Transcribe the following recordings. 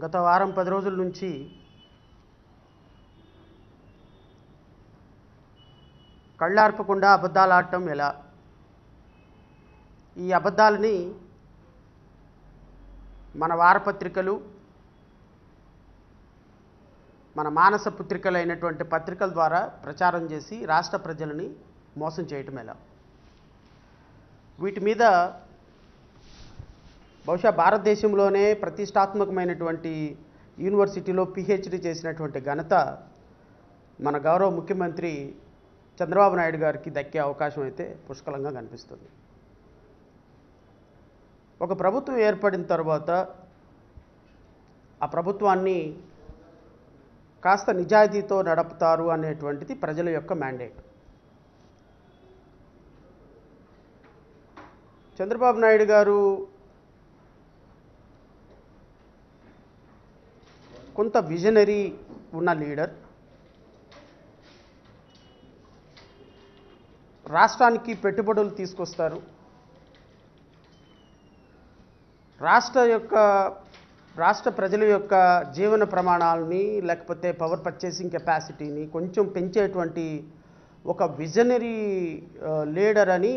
గత వారం 10 రోజుల నుంచి కళ్ళార్పకుండా అబద్ధాలు ఆడటం ఎలా, ఈ అబద్ధాలని మన వారపత్రికలు, మన మానస పుత్రికలైనటువంటి పత్రికల ద్వారా ప్రచారం చేసి రాష్ట్ర ప్రజలని మోసం చేయటం ఎలా, వీటి మీద బహుశా భారతదేశంలోనే ప్రతిష్టాత్మకమైనటువంటి యూనివర్సిటీలో పిహెచ్డి చేసినటువంటి ఘనత మన గౌరవ ముఖ్యమంత్రి చంద్రబాబు నాయుడు గారికి దక్కే అవకాశం అయితే పుష్కలంగా కనిపిస్తుంది. ఒక ప్రభుత్వం ఏర్పడిన తర్వాత ఆ ప్రభుత్వాన్ని కాస్త నిజాయితీతో నడుపుతారు అనేటువంటిది ప్రజల యొక్క మ్యాండేట్. చంద్రబాబు నాయుడు గారు కొంత విజనరీ ఉన్న లీడర్. రాష్ట్రానికి పెట్టుబడులు తీసుకొస్తారు. రాష్ట్ర ప్రజల యొక్క జీవన ప్రమాణాలని లేకపోతే పవర్ పర్చేసింగ్ కెపాసిటీని కొంచెం పెంచేటువంటి ఒక విజనరీ లీడర్ అని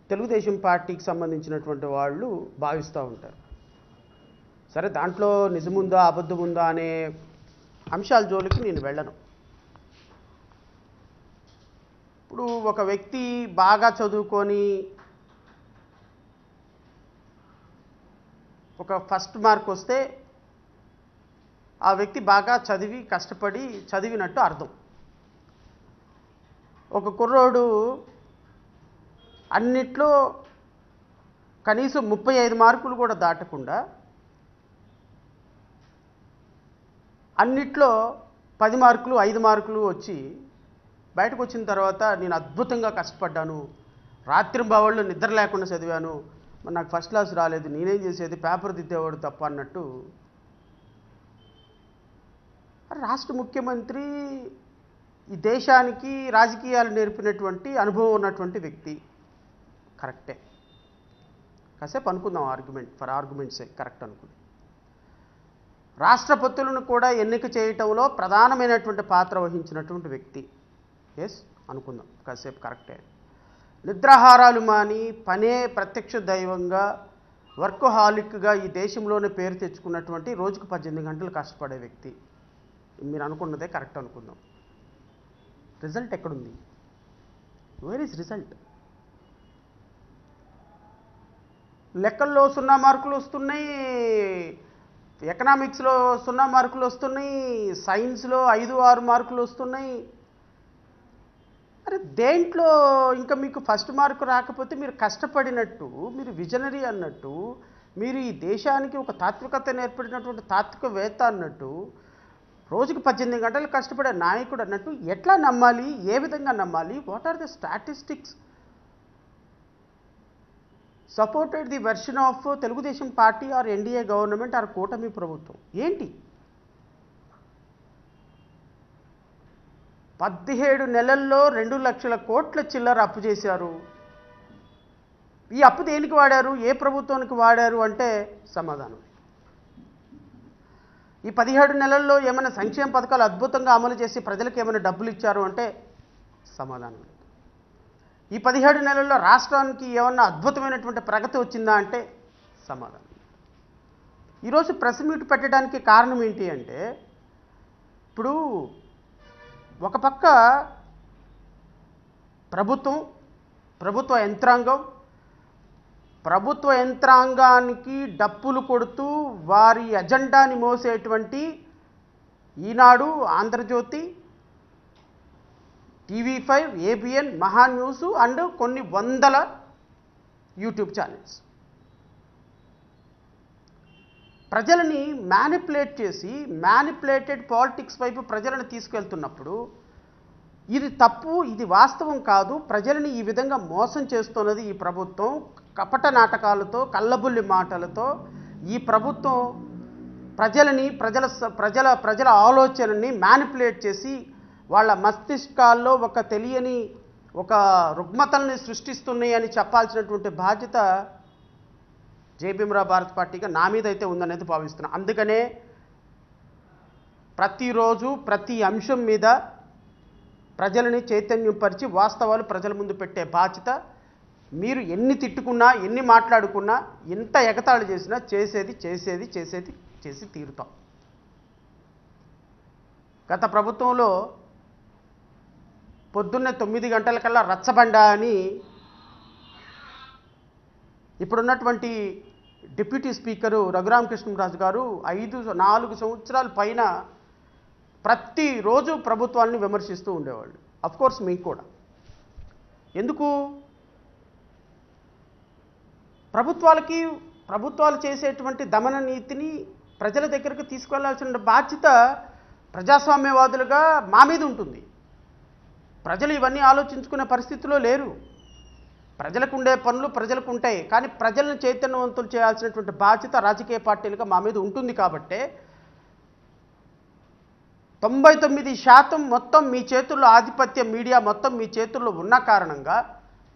తెలుగుదేశం పార్టీకి సంబంధించినటువంటి వాళ్ళు భావిస్తూ ఉంటారు. సరే, దాంట్లో నిజముందా అబద్ధం ఉందా అనే అంశాల జోలికి నేను వెళ్ళను. ఇప్పుడు ఒక వ్యక్తి బాగా చదువుకొని ఒక ఫస్ట్ మార్క్ వస్తే ఆ వ్యక్తి బాగా చదివి కష్టపడి చదివినట్టు అర్థం. ఒక కుర్రోడు అన్నిట్లో కనీసం 35 మార్కులు కూడా దాటకుండా అన్నిట్లో 10 మార్కులు 5 మార్కులు వచ్చి బయటకు వచ్చిన తర్వాత నేను అద్భుతంగా కష్టపడ్డాను, రాత్రింబవళ్ళు నిద్ర లేకుండా చదివాను, మరి నాకు ఫస్ట్ క్లాస్ రాలేదు, నేనేం చేసేది, పేపర్ దిద్దేవాడు తప్ప అన్నట్టు రాష్ట్ర ముఖ్యమంత్రి ఈ దేశానికి రాజకీయాలు నేర్పినటువంటి అనుభవం ఉన్నటువంటి వ్యక్తి. కరెక్టే, కాసేపు అనుకుందాం, ఫర్ ఆర్గ్యుమెంట్సే కరెక్ట్ అనుకుందాం. రాష్ట్రపతులను కూడా ఎన్నిక చేయటంలో ప్రధానమైనటువంటి పాత్ర వహించినటువంటి వ్యక్తి. ఎస్ అనుకుందాం, కాసేపు కరెక్టే. నిద్రాహారాలు మాని పనే ప్రత్యక్ష దైవంగా వర్కహాలిక్గా ఈ దేశంలోనే పేరు తెచ్చుకున్నటువంటి రోజుకు 18 గంటలు కష్టపడే వ్యక్తి. మీరు అనుకున్నదే కరెక్ట్ అనుకుందాం. రిజల్ట్ ఎక్కడుంది? Where is result? లెక్కల్లో 0 మార్కులు వస్తున్నాయి, ఎకనామిక్స్లో 0 మార్కులు వస్తున్నాయి, సైన్స్లో 5-6 మార్కులు వస్తున్నాయి. అరే దేంట్లో ఇంకా మీకు ఫస్ట్ మార్కు రాకపోతే మీరు కష్టపడినట్టు, మీరు విజనరీ అన్నట్టు, మీరు ఈ దేశానికి ఒక తాత్వికత నేర్పడినటువంటి తాత్వికవేత్త అన్నట్టు, రోజుకి 18 గంటలు కష్టపడే నాయకుడు అన్నట్టు ఎట్లా నమ్మాలి? ఏ విధంగా నమ్మాలి? What are the statistics supported the version of Telugu Desam party or NDA government are కూటమి ప్రభుత్వం? ఏంటి 17 నెలల్లో 2 లక్షల కోట్ల చిల్లర అప్పు చేశారు. ఈ అప్పు దేనికి వాడారు? ఏ ప్రభుత్వానికి వాడారు అంటే సమాధానం. ఈ 17 నెలల్లో ఏమైనా సంక్షేమ పథకాలు అద్భుతంగా అమలు చేసి ప్రజలకు ఏమైనా డబ్బులు ఇచ్చారు అంటే సమాధానం. ఈ 17 నెలల్లో రాష్ట్రానికి ఏమన్నా అద్భుతమైనటువంటి ప్రగతి వచ్చిందా అంటే సమాధానం. ఈరోజు ప్రెస్ మీట్ పెట్టడానికి కారణం ఏంటి అంటే, ఇప్పుడు ఒక పక్క ప్రభుత్వ యంత్రాంగానికి డప్పులు కొడుతూ వారి అజెండాని మోసేటువంటి ఈనాడు, ఆంధ్రజ్యోతి, TV5, ABN, మహా న్యూస్ అండ్ కొన్ని వందల యూట్యూబ్ ఛానల్స్ ప్రజలని మ్యానిపులేట్ చేసి మ్యానిపులేటెడ్ పాలిటిక్స్ వైపు ప్రజలను తీసుకెళ్తున్నప్పుడు ఇది తప్పు, ఇది వాస్తవం కాదు, ప్రజలని ఈ విధంగా మోసం చేస్తున్నది ఈ ప్రభుత్వం. కపట నాటకాలతో, కళ్ళబుల్లి మాటలతో ఈ ప్రభుత్వం ప్రజల ఆలోచనని మ్యానిపులేట్ చేసి వాళ్ళ మస్తిష్కాల్లో ఒక తెలియని ఒక రుగ్మతల్ని సృష్టిస్తున్నాయి అని చెప్పాల్సినటువంటి బాధ్యత జై భీమ్రావ్ భారత్ పార్టీగా నా మీద అయితే ఉందనేది భావిస్తున్నా. అందుకనే ప్రతిరోజు ప్రతి అంశం మీద ప్రజలని చైతన్యపరిచి వాస్తవాలు ప్రజల ముందు పెట్టే బాధ్యత, మీరు ఎన్ని తిట్టుకున్నా ఎన్ని మాట్లాడుకున్నా ఎంత ఎగతాళి చేసినా చేసి తీరుతాం. గత ప్రభుత్వంలో పొద్దున్నే 9 గంటలకల్లా రచ్చబండ అని ఇప్పుడున్నటువంటి డిప్యూటీ స్పీకరు రఘురామకృష్ణరాజు గారు 4 సంవత్సరాల పైన ప్రతిరోజు ప్రభుత్వాన్ని విమర్శిస్తూ ఉండేవాళ్ళు. అఫ్కోర్స్ మీకు కూడా. ఎందుకు? ప్రభుత్వాలు చేసేటువంటి దమన నీతిని ప్రజల దగ్గరకు తీసుకెళ్లాల్సిన బాధ్యత ప్రజాస్వామ్యవాదులుగా మా మీద ఉంటుంది. ప్రజలు ఇవన్నీ ఆలోచించుకునే పరిస్థితిలో లేరు. ప్రజలకు ఉండే పనులు ప్రజలకు ఉంటాయి, కానీ ప్రజలను చైతన్యవంతులు చేయాల్సినటువంటి బాధ్యత రాజకీయ పార్టీలుగా మా మీద ఉంటుంది. కాబట్టే 99% మొత్తం మీ చేతుల్లో ఆధిపత్య మీడియా మొత్తం మీ చేతుల్లో ఉన్న కారణంగా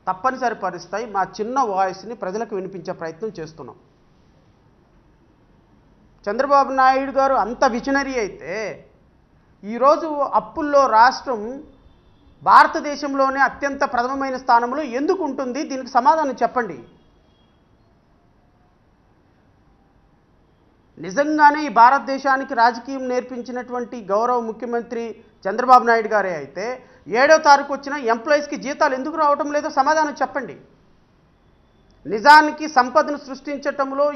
తప్పనిసరి పరిస్థితి మా చిన్న వాయిస్ని ప్రజలకు వినిపించే ప్రయత్నం చేస్తున్నాం. చంద్రబాబు నాయుడు గారు అంత విజనరీ అయితే ఈరోజు అప్పుల్లో రాష్ట్రం భారతదేశంలోనే అత్యంత ప్రథమమైన స్థానంలో ఎందుకు ఉంటుంది? దీనికి సమాధానం చెప్పండి. నిజంగానే ఈ భారతదేశానికి రాజకీయం నేర్పించినటువంటి గౌరవ ముఖ్యమంత్రి చంద్రబాబు నాయుడు గారే అయితే 7వ తారీఖు వచ్చిన ఎంప్లాయీస్కి జీతాలు ఎందుకు రావటం లేదో సమాధానం చెప్పండి. నిజానికి సంపదను సృష్టించటంలో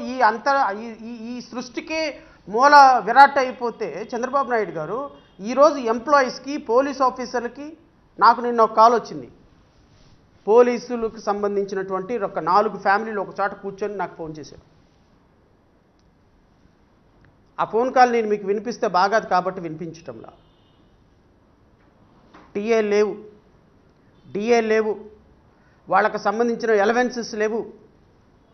ఈ సృష్టికే మూల విరాట్ అయిపోతే చంద్రబాబు నాయుడు గారు ఈరోజు ఎంప్లాయీస్కి, పోలీస్ ఆఫీసర్లకి, నాకు నిన్న ఒక కాల్ వచ్చింది. పోలీసులకు సంబంధించినటువంటి ఒక 4 ఫ్యామిలీలు ఒక చోట కూర్చొని నాకు ఫోన్ చేశారు. ఆ ఫోన్ కాల్ నేను మీకు వినిపిస్తే బాగాదు కాబట్టి వినిపించటంలా. టీఏ లేవు, డిఏ లేవు, వాళ్ళకు సంబంధించిన ఎలవెన్సెస్ లేవు.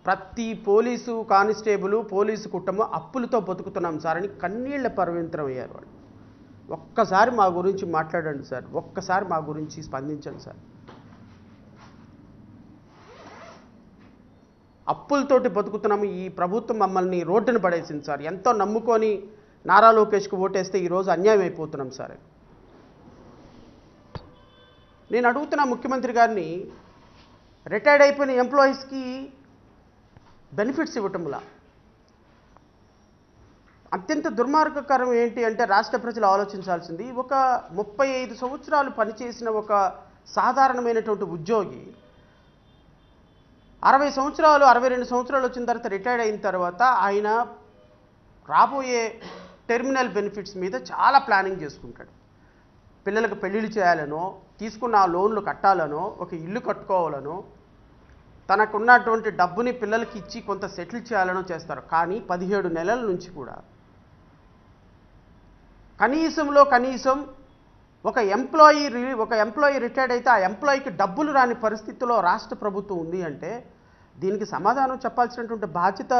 ప్రతి పోలీసు కానిస్టేబుల్, పోలీసు కుటుంబం అప్పులతో బతుకుతున్నాం సార్ అని కన్నీళ్ల పరవింతరం అయ్యారు వాళ్ళు. ఒక్కసారి మా గురించి మాట్లాడండి సార్, ఒక్కసారి మా గురించి స్పందించండి సార్. అప్పులతోటి బతుకుతున్నాము, ఈ ప్రభుత్వం మమ్మల్ని రోడ్డున పడేసింది సార్, ఎంతో నమ్ముకొని నారా లోకేష్కి ఓటేస్తే ఈరోజు అన్యాయం అయిపోతున్నాం సార్. నేను అడుగుతున్నా ముఖ్యమంత్రి గారిని, రిటైర్డ్ అయిపోయిన ఎంప్లాయీస్కి బెనిఫిట్స్ ఇవ్వటంలా అత్యంత దుర్మార్గకరం ఏంటి అంటే రాష్ట్ర ప్రజలు ఆలోచించాల్సింది, ఒక 35 సంవత్సరాలు పనిచేసిన ఒక సాధారణమైనటువంటి ఉద్యోగి 60 సంవత్సరాలు 62 సంవత్సరాలు వచ్చిన తర్వాత రిటైర్డ్ అయిన తర్వాత ఆయన రాబోయే టెర్మినల్ బెనిఫిట్స్ మీద చాలా ప్లానింగ్ చేసుకుంటాడు. పిల్లలకు పెళ్ళిళ్ళు చేయాలనో, తీసుకున్న లోన్లు కట్టాలనో, ఒక ఇల్లు కట్టుకోవాలనో, తనకున్నటువంటి డబ్బుని పిల్లలకి ఇచ్చి కొంత సెటిల్ చేయాలనో చేస్తారు. కానీ 17 నెలల నుంచి కూడా కనీసం ఒక ఎంప్లాయీ రిటైర్డ్ అయితే ఆ ఎంప్లాయీకి డబ్బులు రాని పరిస్థితిలో రాష్ట్ర ప్రభుత్వం ఉంది అంటే దీనికి సమాధానం చెప్పాల్సినటువంటి బాధ్యత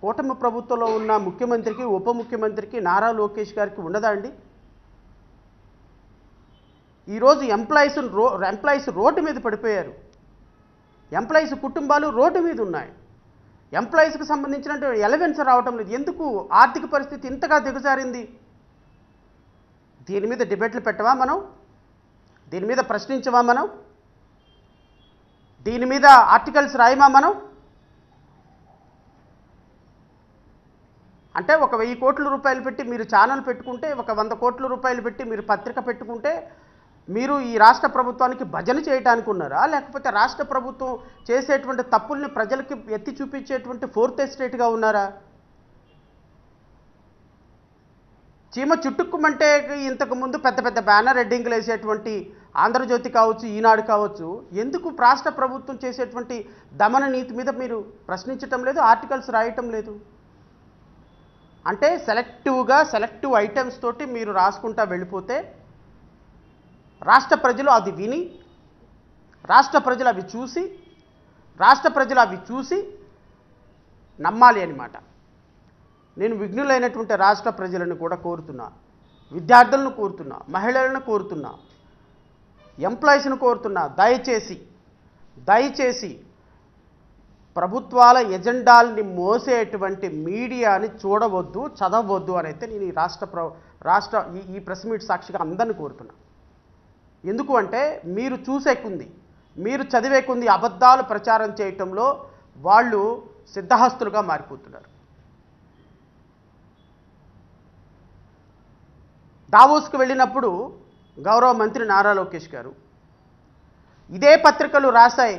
కూటమి ప్రభుత్వంలో ఉన్న ముఖ్యమంత్రికి, ఉప ముఖ్యమంత్రికి, నారా లోకేష్ గారికి ఉండదా అండి? ఈరోజు ఎంప్లాయీస్ రోడ్డు మీద పడిపోయారు. ఎంప్లాయీస్ కుటుంబాలు రోడ్డు మీద ఉన్నాయి. ఎంప్లాయీస్కి సంబంధించినటువంటి ఎలవెన్స్ రావటం లేదు. ఎందుకు? ఆర్థిక పరిస్థితి ఇంతగా దిగజారింది. దీని మీద డిబేట్లు పెట్టవా మనం? దీని మీద ప్రశ్నించవా మనం? దీని మీద ఆర్టికల్స్ రాయమా మనం? అంటే ఒక 1000 కోట్ల రూపాయలు పెట్టి మీరు ఛానల్ పెట్టుకుంటే, ఒక 100 కోట్ల రూపాయలు పెట్టి మీరు పత్రిక పెట్టుకుంటే మీరు ఈ రాష్ట్ర ప్రభుత్వానికి భజన చేయడానికి ఉన్నారా? లేకపోతే రాష్ట్ర ప్రభుత్వం చేసేటువంటి తప్పుల్ని ప్రజలకి ఎత్తి చూపించేటువంటి ఫోర్త్ ఎస్టేట్గా ఉన్నారా? చీమ చుట్టుకుమంటే ఇంతకుముందు పెద్ద పెద్ద బ్యానర్ హెడ్డింగ్లు వేసేటువంటి ఆంధ్రజ్యోతి కావచ్చు, ఈనాడు కావచ్చు, ఎందుకు రాష్ట్ర ప్రభుత్వం చేసేటువంటి దమన నీతి మీద మీరు ప్రశ్నించటం లేదు, ఆర్టికల్స్ రాయటం లేదు? అంటే సెలెక్టివ్ ఐటమ్స్ తోటి మీరు రాసుకుంటా వెళ్ళిపోతే రాష్ట్ర ప్రజలు అది విని, రాష్ట్ర ప్రజలు అవి చూసి నమ్మాలి అన్నమాట. నేను విఘ్నులైనటువంటి రాష్ట్ర ప్రజలను కూడా కోరుతున్నా, విద్యార్థులను కోరుతున్నా, మహిళలను కోరుతున్నా, ఎంప్లాయీస్ను కోరుతున్నా, దయచేసి ప్రభుత్వాల ఎజెండాల్ని మోసేటువంటి మీడియాని చూడవద్దు, చదవద్దు అని అయితే నేను ఈ రాష్ట్ర ఈ ప్రెస్ మీట్ సాక్షిగా అందరిని కోరుతున్నా. ఎందుకు అంటే మీరు చూసే కొంది, మీరు చదివే కొంది అబద్ధాలు ప్రచారం చేయటంలో వాళ్ళు సిద్ధహస్తులుగా మారిపోతున్నారు. దావోస్కు వెళ్ళినప్పుడు గౌరవ మంత్రి నారా లోకేష్ గారు ఇదే పత్రికలు రాశాయి,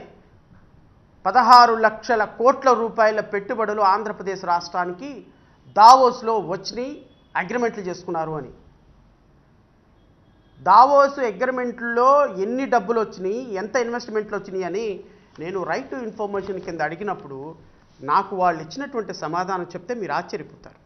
16 లక్షల కోట్ల రూపాయల పెట్టుబడులు ఆంధ్రప్రదేశ్ రాష్ట్రానికి దావోస్లో వచ్చినాయి, అగ్రిమెంట్లు చేసుకున్నారు అని. దావోస్ అగ్రిమెంట్లో ఎన్ని డబ్బులు వచ్చినాయి, ఎంత ఇన్వెస్ట్మెంట్లు వచ్చినాయి అని నేను రైట్ టు ఇన్ఫర్మేషన్ కింద అడిగినప్పుడు నాకు వాళ్ళు ఇచ్చినటువంటి సమాధానం చెప్తే మీరు ఆశ్చర్యపోతారు.